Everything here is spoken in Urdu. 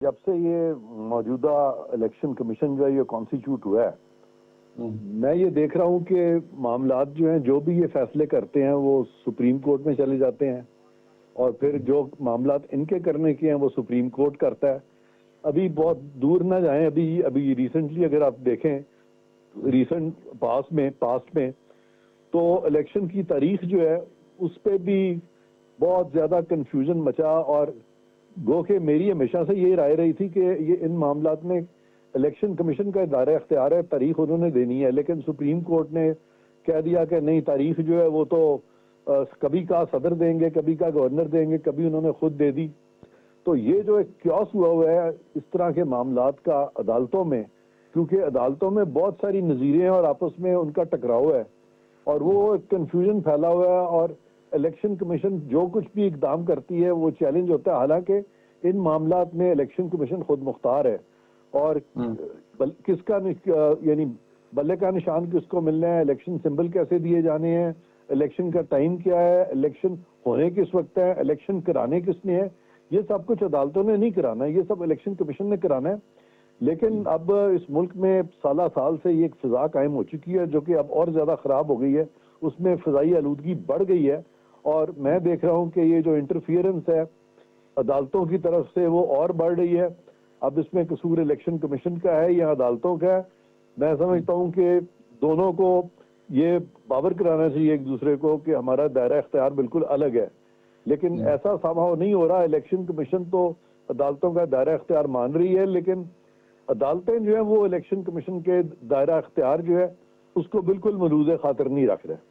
جب سے یہ موجودہ الیکشن کمیشن جو ہے یہ کانسٹیٹیوٹ ہوا ہے، میں یہ دیکھ رہا ہوں کہ معاملات جو ہیں، جو بھی یہ فیصلے کرتے ہیں وہ سپریم کورٹ میں چلے جاتے ہیں، اور پھر جو معاملات ان کے کرنے کے ہیں وہ سپریم کورٹ کرتا ہے۔ ابھی بہت دور نہ جائیں، ابھی ریسنٹلی اگر آپ دیکھیں ریسنٹ پاسٹ میں تو الیکشن کی تاریخ جو ہے اس پہ بھی بہت زیادہ کنفیوژن مچا، اور گو کہ میری ہمیشہ سے یہی رائے رہی تھی کہ یہ ان معاملات میں الیکشن کمیشن کا دائرہ اختیار ہے، تاریخ انہوں نے دینی ہے، لیکن سپریم کورٹ نے کہہ دیا کہ نہیں، تاریخ جو ہے وہ تو کبھی کا صدر دیں گے، کبھی کا گورنر دیں گے، کبھی انہوں نے خود دے دی۔ تو یہ جو ایک کیوس ہوا ہے اس طرح کے معاملات کا عدالتوں میں، کیونکہ عدالتوں میں بہت ساری نظیریں اور آپس میں ان کا ٹکراؤ ہے، اور وہ ایک کنفیوژن پھیلا ہوا ہے، اور الیکشن کمیشن جو کچھ بھی اقدام کرتی ہے وہ چیلنج ہوتا ہے، حالانکہ ان معاملات میں الیکشن کمیشن خود مختار ہے، اور کس کا یعنی بلے کا نشان کس کو ملنا ہے، الیکشن سمبل کیسے دیے جانے ہیں، الیکشن کا ٹائم کیا ہے، الیکشن ہونے کس وقت ہے، الیکشن کرانے کس نے ہے، یہ سب کچھ عدالتوں نے نہیں کرانا ہے، یہ سب الیکشن کمیشن نے کرانا ہے۔ لیکن اب اس ملک میں سالہ سال سے یہ ایک فضا قائم ہو چکی ہے جو کہ اب اور زیادہ خراب ہو گئی ہے، اس میں فضائی آلودگی بڑھ گئی ہے، اور میں دیکھ رہا ہوں کہ یہ جو انٹرفیئرنس ہے عدالتوں کی طرف سے وہ اور بڑھ رہی ہے۔ اب اس میں قصور الیکشن کمیشن کا ہے یا عدالتوں کا ہے؟ میں سمجھتا ہوں کہ دونوں کو یہ باور کرانا چاہیے ایک دوسرے کو کہ ہمارا دائرہ اختیار بالکل الگ ہے، لیکن ایسا سامہاؤ نہیں ہو رہا۔ الیکشن کمیشن تو عدالتوں کا دائرہ اختیار مان رہی ہے، لیکن عدالتیں جو ہیں وہ الیکشن کمیشن کے دائرہ اختیار جو ہے اس کو بالکل ملوث خاطر نہیں رکھ رہے۔